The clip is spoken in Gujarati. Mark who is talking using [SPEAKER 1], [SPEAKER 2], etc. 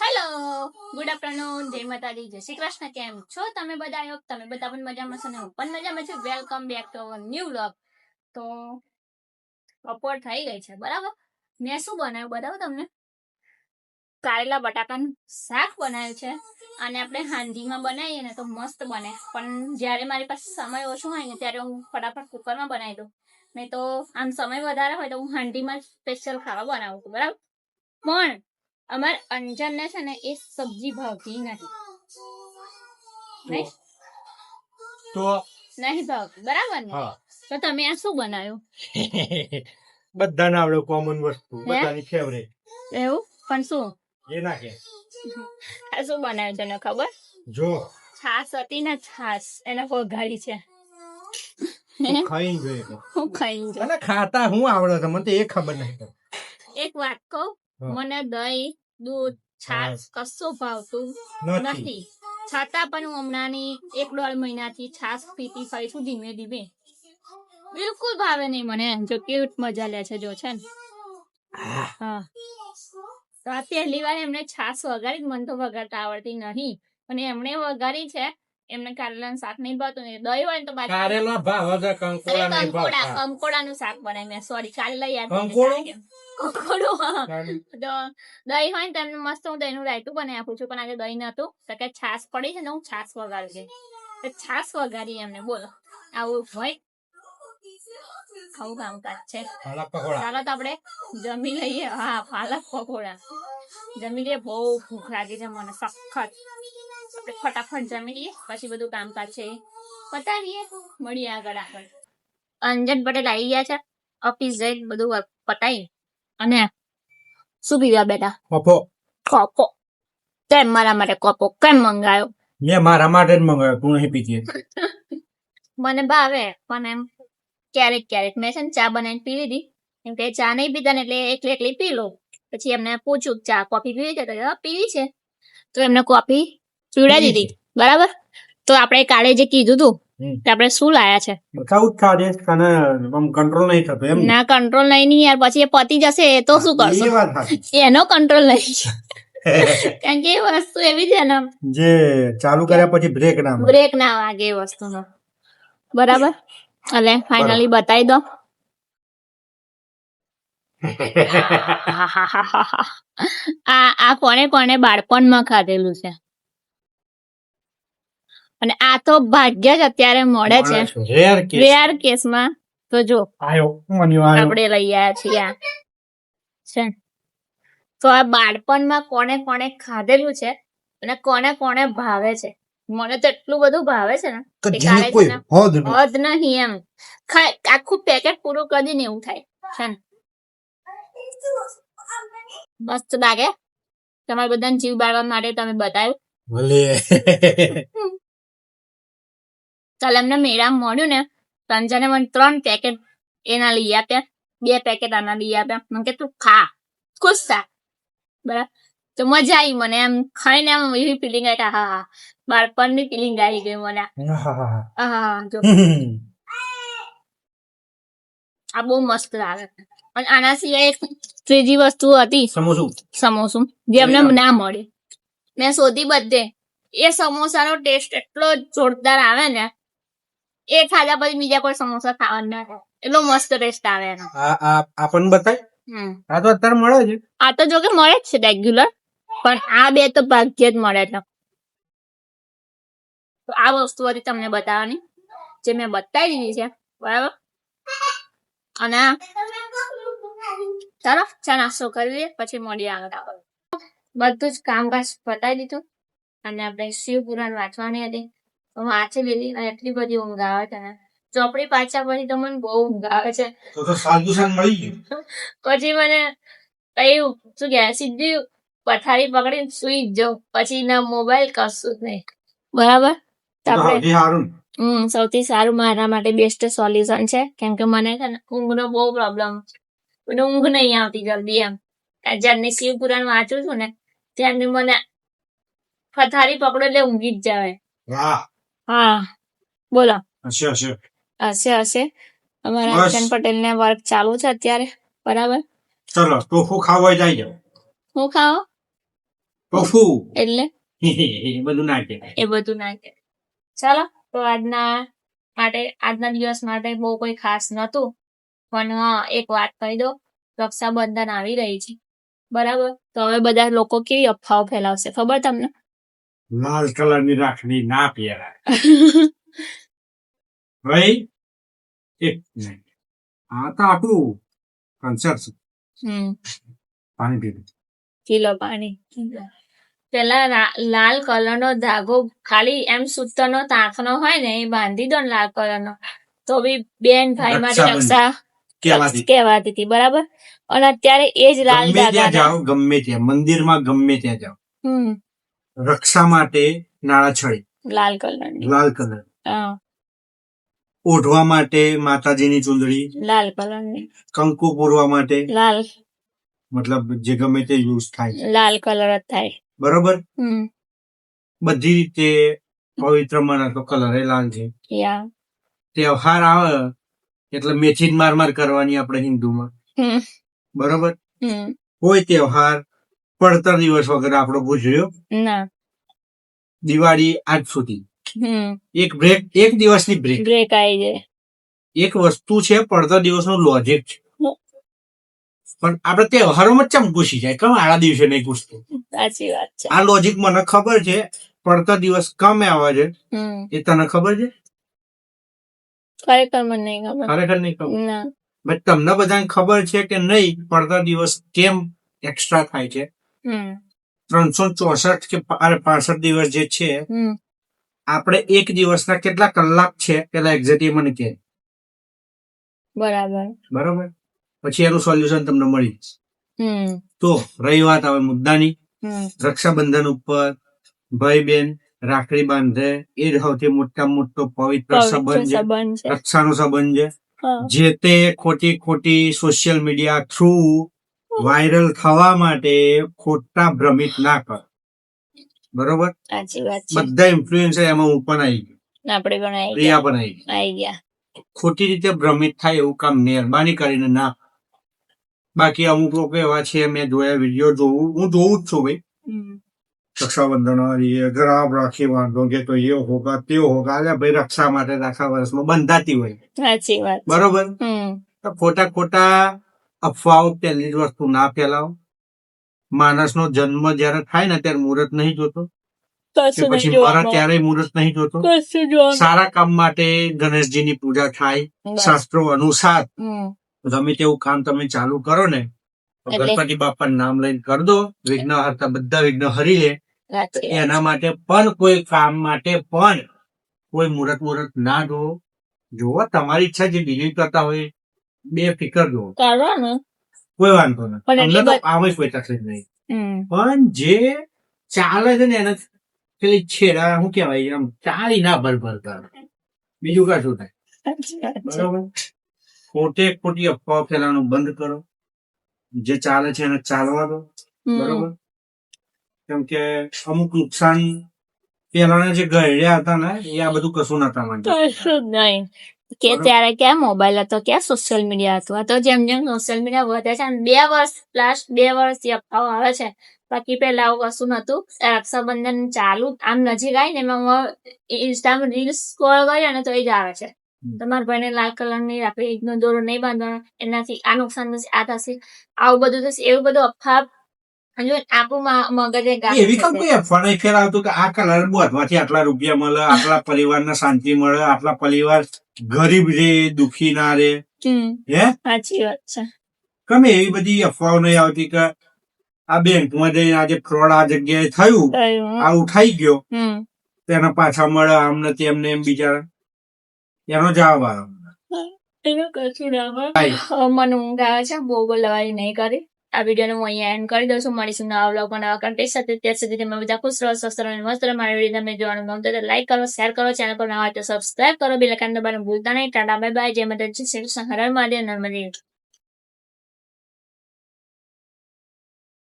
[SPEAKER 1] હેલો, ગુડ આફ્ટરનૂન, જય માતાજી, જય શ્રી કૃષ્ણ. કેમ છો તમે બધા? તમે બધા પણ મજામાં છો ને હું પણ મજામાં છું. Welcome back to our new vlog. તો બપોર થઈ ગઈ છે, બરાબર. મેં શું બનાવ્યું બતાવું તમને? કારેલા બટાકાનું શાક બનાવ્યું છે. અને આપણે હાંડીમાં બનાવીએ ને તો મસ્ત બને, પણ જ્યારે મારી પાસે સમય ઓછો હોય ને ત્યારે હું ફટાફટ કુકરમાં બનાવી દઉં. નહીં તો આમ સમય વધારે હોય તો હું હાંડીમાં સ્પેશિયલ ખાવા બનાવું છું, બરાબર. પણ અમાર અંજનને છે ને એ સબ્જી ભાવતી નથી, નહીં ભાવતી, બરાબર ને? તો તમે આ શું બનાવ્યું?
[SPEAKER 2] બધાને આવડે કોમન વસ્તુ, બધાની ફેવરેટ.
[SPEAKER 1] એવું? પણ શું
[SPEAKER 2] એ નાખે
[SPEAKER 1] આ શું બનાવ્યું તને ખબર?
[SPEAKER 2] જો
[SPEAKER 1] છાસ હતી ને, છાસ એને વઘારી છે.
[SPEAKER 2] ખાઈ જોઈએ
[SPEAKER 1] હું ખાઈ જો
[SPEAKER 2] અને ખાતા હું આવડે છે મને તો એ ખબર નહીં.
[SPEAKER 1] એક વાત કહું, મને દહીં, દૂધ, છાસ કશું ભાવતું નથી. છતાં પણ હું હમણાંની 1-1.5 મહિનાથી છાસ પીતી થઈ છું, ધીમે ધીમે. બિલકુલ ભાવે નહીં મને. જો કેવી મજા લે છે, જો છે ને. હા, તો આ પહેલી વાર એમને છાસ વઘારી. મને તો વઘારતા આવડતી નહીં, પણ એમણે વઘારી છે. એમને કારેલાનું શાક નહીં ભાવતું ને દહીં હોય ને તો
[SPEAKER 2] કારેલા ભાવ છે, કંકોડા નહીં ભાવતા.
[SPEAKER 1] કંકોડાનું શાક બનાવી મેં, સોરી, કારેલા યાદ
[SPEAKER 2] કંકોડું
[SPEAKER 1] તો દહીં હોય ને તેમને મસ્ત હું દહીંનું રાયતું બનાવી આપું છું, પણ આજે દહીં નતું તો કે છાસ પડી છે ને હું છાસ વઘારી દઈ. તો છાસ વઘારી એમને, બોલો આવું હોય? ખાવું કામકાજ છે. ચાલો તો આપણે જમી લઈએ. હા, પાલક પકોડા જમી લઈએ. બહુ ભૂખ લાગી છે મને, સખત. આપણે ફટાફટ જમી લઈએ, પછી બધું કામકાજ છે પતાવીએ. મળીએ આગળ. અંજન પટેલ આવી ગયા છે ઓફિસ જઈ, બધું પતાવી. અને શું પીવા બેટા? કોપો. કેમ મારા માટે કોપો કેમ મંગાયો?
[SPEAKER 2] મેં મારા માટે જ મંગાવ્યો, તું નહીં પીતી.
[SPEAKER 1] મને ભાવે, પણ એમ ક્યારેક ક્યારેક. મેં છે ને ચા બનાવીને પી લીધી, એમ કે ચા નહીં પીતા ને એટલે એકલી પી લો. પછી એમને પૂછ્યું ચા કોફી પીવી છે, તો પીવી છે. તો એમને કોફી પીવડાવી દીધી, બરાબર. તો આપણે કાલે જે કીધું તું આપણે શું લાયા છે?
[SPEAKER 2] બતાવું ખાડે તને કંટ્રોલ નહીં થતો એમ?
[SPEAKER 1] ના, કંટ્રોલ નહીં યાર. પછી એ પતી જશે તો શું કરશો? એનો કંટ્રોલ નહીં. કારણ કે એ વસ્તુ એવી છે ને
[SPEAKER 2] જે ચાલુ કર્યા પછી બ્રેક
[SPEAKER 1] ના વાગે એ વસ્તુનો, બરાબર. એટલે ફાઇનલી બતાવી દો. આ કોને કોને બાળપણમાં ખાધેલું છે? અને આ તો ભાગ્ય જ અત્યારે મળે છે, રેર કેસમાં. તો જો આપણે લઈ આવ્યા છીએ આ છે. તો આ બાળપણમાં કોને કોને ખાધેલું છે અને કોને કોને ભાવે છે? મને તો એટલું બધું ભાવે છે ને હદ નહીં એમ. આખું પેકેટ પૂરું કરી ને એવું થાય છે ને. મસ્ત લાગે. તમારે બધાને જીવ બાળવા માટે તમે બતાવ્યું. ચાલ, એમને મેળામાં મળ્યું ને, સંજયને મને 3 પેકેટ એના લઈ આપ્યા, 2 પેકેટ આના લઈ આપ્યા. મને કે તું ખા, ખુશ થા, બરાબર. તો મજા આવી મને એમ ખાઈને. આમ એવી ફિલિંગ આવી, હા હા, બાળપણની ફિલિંગ આવી ગઈ મને. હા, જો આ બહુ મસ્ત લાગે. અને આના સિવાય એક ત્રીજી વસ્તુ હતી, સમોસું, જે અમને ના મળે. મેં શોધી બધે. એ સમોસાનો ટેસ્ટ એટલો જોરદાર આવે ને, એ ખાધા પછી બીજા કોઈ સમોસા ખાવા ના થાય, એટલો મસ્ત ટેસ્ટ આવે એનો.
[SPEAKER 2] આપણને બતાય. આ તો અત્યારે મળે છે.
[SPEAKER 1] આ તો જો કે મળે જ છે રેગ્યુલર, પણ આ બે તો ભાગ્યે જ મળે છે. તો આ વસ્તુ હતી તમને બતાવવાની, જે મેં બતાવી દીધી છે, બરાબર. અને ચાલો ચા નાસ્તો કરી લઈએ, પછી મળીએ આગળ. બધું જ કામકાજ બતાવી દીધું. અને આપણે શિવપુરાણ વાંચવાની હતી, તો વાંચી લીધી. અને એટલી બધી ઊંઘ આવે છે ને, ચોપડી પાછા પછી તો મને બહુ ઊંઘ આવે છે. પછી મને કયું શું કે સીધી પથારી પકડીને સુઈ જ જાઉં. પછી ના મોબાઈલ, કશું જ નહીં, બરાબર. સૌથી સારું મારા માટે બેસ્ટ સોલ્યુશન છે. કેમ કે મને છે ને ઊંઘનો બહુ પ્રોબ્લેમ, ઊંઘ નહીં આવતી જલ્દી એમ. જ્યારની શિવપુરાણ વાંચું છું ને, ત્યારની મને પથારી પકડો એટલે ઊંઘી જ જાય. હા, બોલો. હશે અમારા અર્ચન પટેલ ને વર્ક ચાલુ છે અત્યારે, બરાબર.
[SPEAKER 2] ચલો તો હું ખાવા જાય.
[SPEAKER 1] હું ખાવ
[SPEAKER 2] પફુ
[SPEAKER 1] એટલે
[SPEAKER 2] એ બધું ના કહેવાય.
[SPEAKER 1] એ બધું ના કે ચાલો તો આજના દિવસ માટે બહુ કોઈ ખાસ નતું પણ હા એક વાત કહી દો રક્ષાબંધન આવી રહી છે બરાબર તો હવે બધા લોકો કેવી અફવાઓ ફેલાવશે ખબર તમને
[SPEAKER 2] લાલ કલરની રાખડી ના પહેરાય ભાઈ. એક મિનિટ. આ તો આટલું કન્સર્ટ પાણી પીધું.
[SPEAKER 1] કિલો પાણી પેલા લાલ કલરનો ધાગો ખાલી એમ સૂતરનો તાંતનો હોય ને એ બાંધી દો ને લાલ કલરનો તો બી બેન ભાઈ માટે રક્ષા કહેવાતી હતી બરાબર અને અત્યારે એ જ લાલ
[SPEAKER 2] ગમે ત્યાં
[SPEAKER 1] ધાગા
[SPEAKER 2] જાઓ ગમે ત્યાં મંદિરમાં ગમે ત્યાં જાઓ રક્ષા માટે નાળાછડી
[SPEAKER 1] લાલ કલરની
[SPEAKER 2] લાલ કલર,
[SPEAKER 1] હા
[SPEAKER 2] ઓઢવા માટે માતાજીની ચુંદડી
[SPEAKER 1] લાલ કલરની,
[SPEAKER 2] કંકુ પૂરવા માટે
[SPEAKER 1] લાલ
[SPEAKER 2] મતલબ જે ગમે તે યુઝ થાય છે
[SPEAKER 1] લાલ કલર જ થાય
[SPEAKER 2] બરોબર. બધી રીતે પવિત્ર મનાતો કલર એ લાલ છે.
[SPEAKER 1] યા
[SPEAKER 2] તહેવાર આવે એટલે મેથી જ માર કરવાની આપણે હિન્દુમાં બરોબર. કોઈ તહેવાર પડતર દિવસ વગર આપણો ગુજર્યો
[SPEAKER 1] ના
[SPEAKER 2] દિવાળી આજ સુધી એક દિવસની બ્રેક
[SPEAKER 1] આવી જાય.
[SPEAKER 2] એક વસ્તુ છે પડતર દિવસનું લોજિક છે પણ આપણે તહેવારોમાં ચમ ઘૂસી જાય કમ આડા દિવસે નહીં ઘૂસતું.
[SPEAKER 1] સાચી વાત છે.
[SPEAKER 2] આ લોજિક મને ખબર છે પડતર દિવસ કમ આવે છે એ તને ખબર છે
[SPEAKER 1] ખરેખર મને નહીં ખબર.
[SPEAKER 2] ખરેખર નહીં ખબર. તમને બધાને ખબર છે કે નહીં પડતર દિવસ કેમ એક્સ્ટ્રા થાય છે. 364 કે 65 દિવસ જે છે આપણે એક દિવસના કેટલા કલાક છે પેલા એક્ઝેક્ટ મને કહે. બરાબર પછી એનું સોલ્યુશન તમને મળી જશે. તો રહી વાત હવે મુદ્દાની રક્ષાબંધન ઉપર ભાઈ બેન રાખડી બાંધે એ સૌથી મોટામાં મોટો પવિત્ર સંબંધ છે રક્ષાનો સંબંધ છે જે તે ખોટી સોશિયલ મીડિયા થ્રુ વાયરલ થવા માટે ખોટા ભ્રમિત ના કર બરોબર. બધા ઇન્ફ્લુએન્સર એમાં હું પણ આવી ગયો પ્રિયા પણ આવી ગયા. ખોટી રીતે ભ્રમિત થાય એવું કામ મહેરબાની કરીને ના. બાકી અમુક લોકો એવા છે મેં જોયા વિડીયો હું જોઉં જ છું ભાઈ રક્ષાબંધન ગરાબ રાખી બાંધો કે તો એ હોગા તે હોગા અલ્યા ભાઈ રક્ષા માટે આખા વર્ષમાં બંધાતી હોય બરોબર. ખોટા અફવાઓ પહેલી જ વસ્તુ ના ફેલાવો. માણસનો જન્મ જયારે થાય ને ત્યારે મુહૂર્ત નહીં જોતો કે પછી મારા ત્યારે મુહૂર્ત નહીં જોતો. સારા કામ માટે ગણેશજીની પૂજા થાય શાસ્ત્રો અનુસાર. ગમે તેવું કામ તમે ચાલુ કરો ને તો ગણપતિ બાપાનું નામ લઈને કરી દો વિઘ્ન હરતા બધા વિઘ્ન હરી લે. એના માટે પણ કોઈ કામ માટે પણ કોઈ મુહૂર્ત ના જોવો તમારી ઈચ્છા જે ડિલીટ કરતા હોય બે ફિકર જોવો કોઈ વાંધો નથી અમને તો આવે કોઈ તકલીફ નહીં પણ જે ચાલે છે ને એને પેલી છેડા શું કેવાય આમ ચાલી ના ભર કર બીજું કશું થાય બરોબર. ખોટી અફવાઓ ફેલાવાનું બંધ કરો. જે ચાલે છે એને ચાલવા દો બરોબર. કેમ કે અમુક નુકસાન પેલાના જે ગયડ્યા હતા ને એ આ બધું કશું નતા માનતા
[SPEAKER 1] કશું જ નહીં કે ત્યારે ક્યાં મોબાઈલ હતો ક્યાં સોશિયલ મીડિયા હતું. આ તો જેમ જેમ સોશિયલ મીડિયા વધે છે લાસ્ટ 2 વર્ષથી અફવાઓ આવે છે બાકી પેલા આવું કશું નતું. રક્ષાબંધન ચાલુ આમ નજીક આવી ને એમાં ઇન્સ્ટામાં રીલ્સ સ્ક્રોલ કર્યા ને તો એ જ આવે છે તમારા ભાઈને લાલ કલરની રાખડી દોરો નહીં બાંધવાનો એનાથી આ નુકસાન થશે આ થશે આવું બધું થશે એવું બધું અફવા આપણું મગજ
[SPEAKER 2] એવી કમ કોઈ અફવા નહીં ફેલાવતું કે આ કલર બાંધવાથી આટલા રૂપિયા મળે આટલા પરિવારને શાંતિ મળે આટલા પરિવાર ગરીબ રે દુખી ના રે. હે
[SPEAKER 1] સાચી વાત છે.
[SPEAKER 2] ગમે એવી બધી અફવાઓ નહીં આવતી કે આ બેંકમાં જઈને આજે ફ્રોડ આ જગ્યાએ થયું આ ઉઠાઈ ગયો તેના પાછા મળે આમને તેમને એમ બિચારા એનો જવાબ આવ્યો.
[SPEAKER 1] મને ઊંઘ આવે છે બહુ બોલવાની નહીં કરી. આ વિડીયોને હું અહીંયા એન્ડ કરી દઉં છું. મળીશું નવા વ્લોગમાં નવા કન્ટેન્ટ સાથે. ત્યાં સુધી તમે બધા ખુશ રહો સ્વસ્થ રહો અને મસ્ત રહો. મારી વિડીયો તમે જોવાનું ગમતો તો લાઈક કરો શેર કરો ચેનલ પર નવા હોય તો સબસ્ક્રાઈબ કરો બેલ આઇકન દબાવવાનું ભૂલતા નહીં. ટાટા બાય બાય જય માતાજી શ્રી કૃષ્ણ હર હર મહાદેવ નર્મદે.